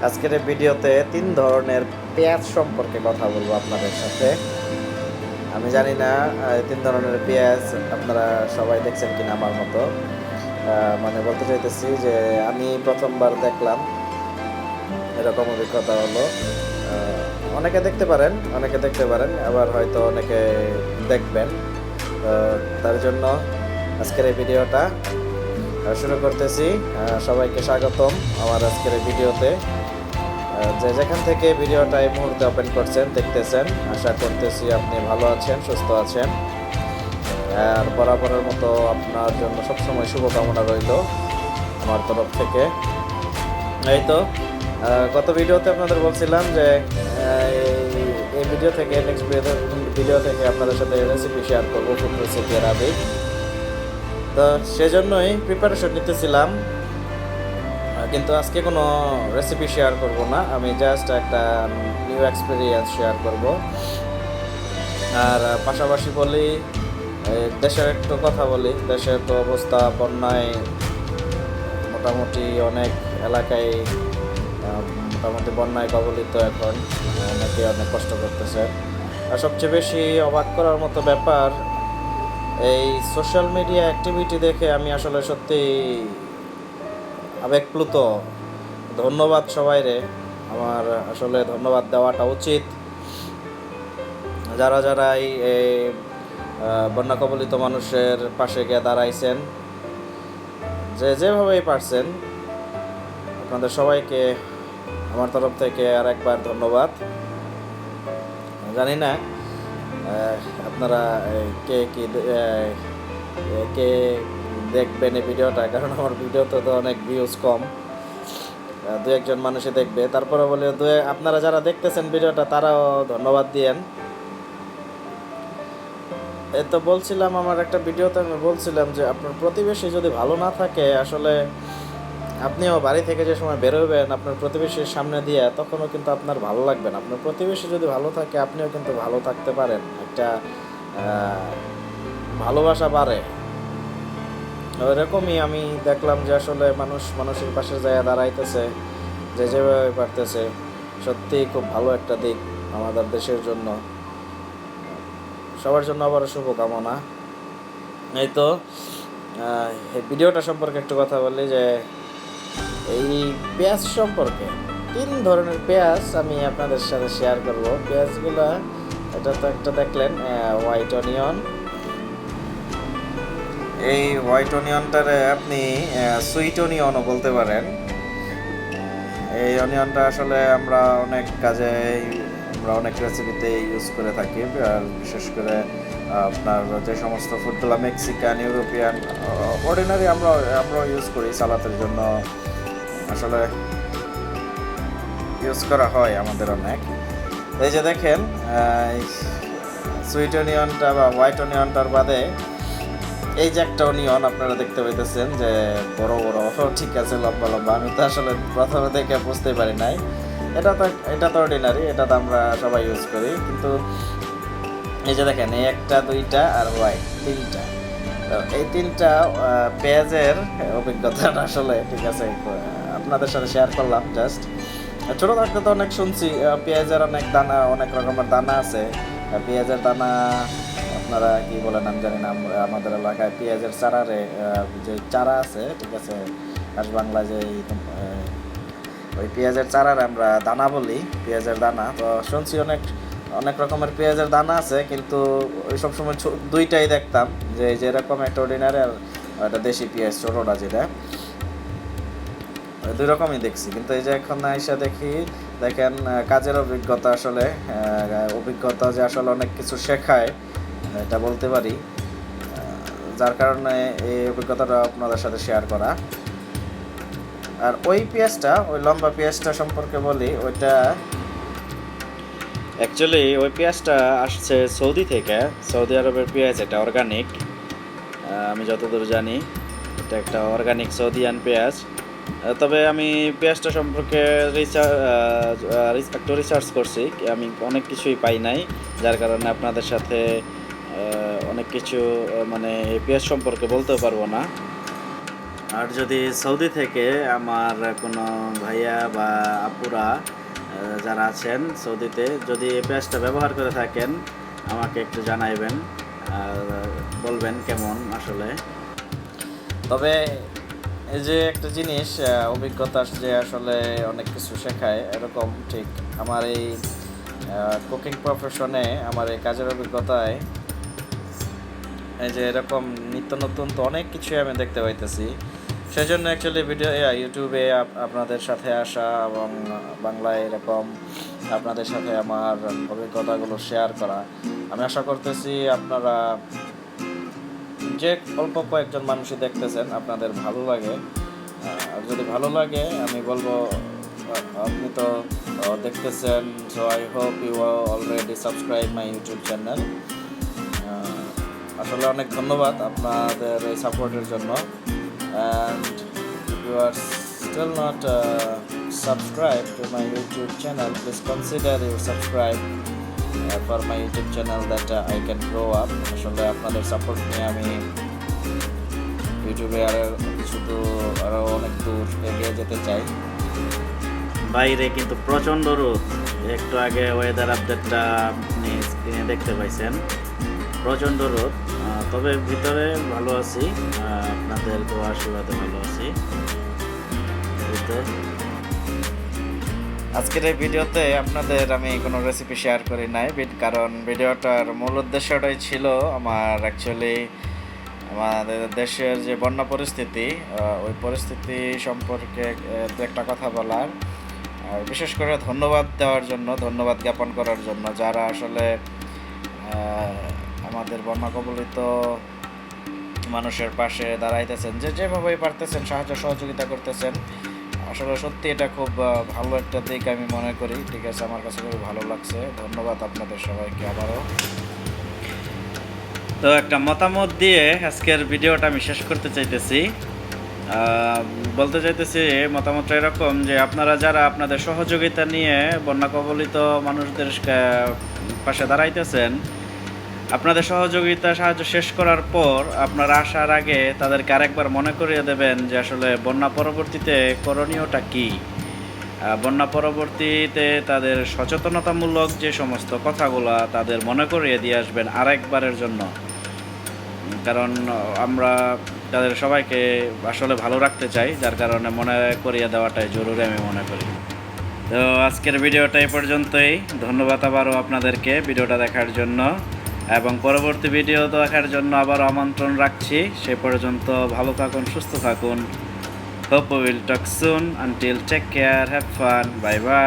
আজকের এই ভিডিওতে ৩ ধরনের পেঁয়াজ সম্পর্কে কথা বলবো আপনাদের সাথে। আমি জানি না ৩ ধরনের পেঁয়াজ আপনারা সবাই দেখছেন কিনা আমার মতো। মানে বলতে চাইতেছি যে আমি প্রথমবার দেখলাম, এরকম অভিজ্ঞতা হলো। অনেকে দেখতে পারেন, আবার হয়তো অনেকে দেখবেন। তার জন্য আজকের এই ভিডিওটা শুরু করতেছি। সবাইকে স্বাগতম আমার আজকের এই ভিডিওতে। যে যেখান থেকে ভিডিওটা এই মুহূর্তে ওপেন করছেন, দেখতেছেন, আশা করতেছি আপনি ভালো আছেন, সুস্থ আছেন। আর বরাবরের মতো আপনার জন্য সবসময় শুভকামনা রইল আমার তরফ থেকে। এই তো গত ভিডিওতে আপনাদের বলছিলাম যে এই ভিডিও থেকে নেক্সট ভিডিও থেকে আপনাদের সাথে রেসিপি শেয়ার করবো, ফুড রেসিপি আরবিক। তো সেজন্যই প্রিপারেশন নিতেছিলাম, কিন্তু আজকে কোনো রেসিপি শেয়ার করব না, আমি জাস্ট একটা নিউ এক্সপিরিয়েন্স শেয়ার করব। আর পাশাপাশি বলি, দেশের একটু কথা বলি। দেশের তো অবস্থা বন্যায় মোটামুটি অনেক এলাকায় মোটামুটি বন্যায় কবলিত। এখন অনেকে অনেক কষ্ট করতেছে। আর সবচেয়ে বেশি অবাক করার মতো ব্যাপার, এই সোশ্যাল মিডিয়া অ্যাক্টিভিটি দেখে আমি আসলে সত্যি আবেগপ্লুত। ধন্যবাদ সবাইরে, আমার আসলে ধন্যবাদ দেওয়াটা উচিত। যারা যারা এই বন্যা কবলিত মানুষের পাশে গিয়ে দাঁড়াইছেন, যেভাবেই পারছেন, আপনাদের সবাইকে আমার তরফ থেকে আর একবার ধন্যবাদ। জানি না আপনারা কে দেখবেন এই ভিডিওটা, কারণ আমার ভিডিওতে তো অনেক ভিউজ কম, দু একজন মানুষই দেখবে। তারপরে বলে আপনারা যারা দেখতেছেন ভিডিওটা তারাও ধন্যবাদ দিয়েন। এই তো বলছিলাম, আমার একটা ভিডিওতে আমি বলছিলাম যে আপনার প্রতিবেশী যদি ভালো না থাকে, আসলে আপনিও বাড়ি থেকে যে সময় বেরোবেন আপনার প্রতিবেশীর সামনে দিয়ে, তখনও কিন্তু আপনার ভালো লাগবে না। আপনার প্রতিবেশী যদি ভালো থাকে, আপনিও কিন্তু ভালো থাকতে পারেন, একটা ভালোবাসা বাড়ে। ওইরকমই আমি দেখলাম যে আসলে মানুষের পাশে যায় দাঁড়াইতেছে, যেভাবে পারতেছে। সত্যিই খুব ভালো একটা দিক আমাদের দেশের জন্য। সবার জন্য আবার শুভকামনা। এই তো এই ভিডিওটা সম্পর্কে একটু কথা বলি, যে এই পেঁয়াজ সম্পর্কে 3 ধরনের পেঁয়াজ আমি আপনাদের সাথে শেয়ার করব। পেঁয়াজগুলো, এটা তো একটা দেখলেন হোয়াইট অনিয়ন। এই হোয়াইট অনিয়নটারে আপনি সুইট অনিয়নও বলতে পারেন। এই অনিয়নটা আসলে আমরা অনেক কাজে, আমরা অনেক রেসিপিতে ইউজ করে থাকি। আর বিশেষ করে আপনার যে সমস্ত ফুডগুলো মেক্সিকান, ইউরোপিয়ান, অর্ডিনারি আমরা ইউজ করি সালাতের জন্য, আসলে ইউজ করা হয় আমাদের অনেক। এই যে দেখেন সুইট অনিয়নটা বা হোয়াইট অনিয়নটার বাদে এই যে একটা অনিয়ন আপনারা দেখতে পাইতেছেন যে বড় বড়, ঠিক আছে, লম্বা লম্বা। আমি তো আসলে প্রথমে দেখে বুঝতে পারি নাই। এটা তো অর্ডিনারি, এটা তো আমরা সবাই ইউজ করি। কিন্তু এই যে দেখেন, এই একটা, দুইটা আর হোয়াইট, 3টা। তো এই 3টা পেঁয়াজের অভিজ্ঞতাটা আসলে, ঠিক আছে, আপনাদের সাথে শেয়ার করলাম জাস্ট। ছোটো থাকতে তো অনেক শুনছি পেঁয়াজের অনেক দানা, অনেক রকমের দানা আছে। পেঁয়াজের দানা আপনারা কি বলেন আমি জানি না, আমাদের এলাকায় পেঁয়াজের চারারে যে চারা আছে, ঠিক আছে, আজ বাংলা যে ওই পেঁয়াজের চারার আমরা দানা বলি, পেঁয়াজের দানা। তো শুনছি অনেক রকমের পেঁয়াজের দানা আছে, কিন্তু ওই সবসময় 2টাই দেখতাম, যে যেরকম একটা অর্ডিনারি আর একটা দেশি পেঁয়াজ ছোটোটা, যেটা 2 রকমই দেখছি। কিন্তু এই যে এখন এসে দেখেন কাজের অভিজ্ঞতা, আসলে অভিজ্ঞতা যে আসলে অনেক কিছু শেখায়, এটা বলতে পারি। যার কারণে এই অভিজ্ঞতাটা আপনাদের সাথে শেয়ার করা। আর ওই পেঁয়াজটা, ওই লম্বা পেঁয়াজটা সম্পর্কে বলি, ওইটা অ্যাকচুয়ালি ওই পেঁয়াজটা আসছে সৌদি থেকে, সৌদি আরবের পেঁয়াজ। এটা অর্গানিক, আমি যতদূর জানি এটা একটা অর্গানিক সৌদিয়ান পেঁয়াজ। তবে আমি পেঁয়াজটা সম্পর্কে একটু রিসার্চ করছি, আমি অনেক কিছুই পাই নাই, যার কারণে আপনাদের সাথে অনেক কিছু মানে এই পেঁয়াজ সম্পর্কে বলতেও পারবো না। আর যদি সৌদি থেকে আমার কোনো ভাইয়া বা আপুরা যারা আছেন সৌদিতে, যদি এই পেঁয়াজটা ব্যবহার করে থাকেন আমাকে একটু জানাইবেন আর বলবেন কেমন আসলে। তবে এই যে একটা জিনিস, অভিজ্ঞতা যে আসলে অনেক কিছু শেখায়, এরকম ঠিক আমার এই কুকিং প্রফেশনে, আমার এই কাজের অভিজ্ঞতায় এই যে এরকম নিত্য নতুন তো অনেক কিছুই আমি দেখতে পাইতেছি। সেই জন্য অ্যাকচুয়ালি ভিডিও ইউটিউবে আপনাদের সাথে আসা এবং বাংলায় এরকম আপনাদের সাথে আমার অভিজ্ঞতাগুলো শেয়ার করা। আমি আশা করতেছি আপনারা যে অল্প কয়েকজন মানুষই দেখতেছেন আপনাদের ভালো লাগে। আর যদি ভালো লাগে আমি বলবো, আপনি তো দেখতেছেন, so I hope you already subscribe my YouTube channel. আসলে অনেক ধন্যবাদ আপনাদের এই সাপোর্টের জন্য। And if you are still not subscribed to my YouTube channel, please consider you subscribe for my YouTube channel that I can grow up. আসলে আপনাদের support নিয়ে আমি ইউটিউবে আরও অনেক দূর এগিয়ে যেতে চাই। বাইরে কিন্তু প্রচণ্ড রোদ, একটু আগে ওয়েদার আপডেটটা আপনি স্ক্রিনে দেখতে পাইছেন, প্রচণ্ড রোদ। তবে ভিতরে ভালো আছি, আপনাদের দোয়া আশীর্বাদে ভালো আছি। আজকের এই ভিডিওতে আপনাদের আমি কোনো রেসিপি শেয়ার করি নাই, কারণ ভিডিওটার মূল উদ্দেশ্যটাই ছিল আমার অ্যাকচুয়ালি আমাদের দেশের যে বন্যা পরিস্থিতি, ওই পরিস্থিতি সম্পর্কে একটা কথা বলার, আর বিশেষ করে ধন্যবাদ দেওয়ার জন্য, ধন্যবাদ জ্ঞাপন করার জন্য যারা আসলে আমাদের বন্যা কবলিত মানুষের পাশে দাঁড়াইতেছেন, যেভাবেই পারতেছেন সাহায্য সহযোগিতা করতেছেন। আসলে সত্যি এটা খুব ভালো একটা দিক আমি মনে করি। ঠিক আছে, আমার কাছে খুব ভালো লাগছে। ধন্যবাদ আপনাদের সবাইকে আবারও। তো একটা মতামত দিয়ে আজকের ভিডিওটা আমি শেষ করতে চাইতেছি। বলতে চাইতেছি মতামতটা এরকম যে আপনারা যারা আপনাদের সহযোগিতা নিয়ে বন্যা কবলিত মানুষদের পাশে দাঁড়াইতেছেন, আপনাদের সাহায্য শেষ করার পর আপনারা আসার আগে তাদেরকে আরেকবার মনে করিয়ে দেবেন যে আসলে বন্যা পরবর্তীতে করণীয়টা কী। বন্যা পরবর্তীতে তাদের সচেতনতামূলক যে সমস্ত কথাগুলো তাদের মনে করিয়ে দিয়ে আসবেন আরেকবারের জন্য, কারণ আমরা তাদের সবাইকে আসলে ভালো রাখতে চাই, যার কারণে মনে করিয়ে দেওয়াটাই জরুরি আমি মনে করি। তো আজকের ভিডিওটা এই পর্যন্তই। ধন্যবাদ আবারও আপনাদেরকে ভিডিওটা দেখার জন্য, এবং পরবর্তী ভিডিও দেখার জন্য আবার আমন্ত্রণ রাখছি। সে পর্যন্ত ভালো থাকুন, সুস্থ থাকুন। Hope we will talk soon. Until take care, have fun, bye bye.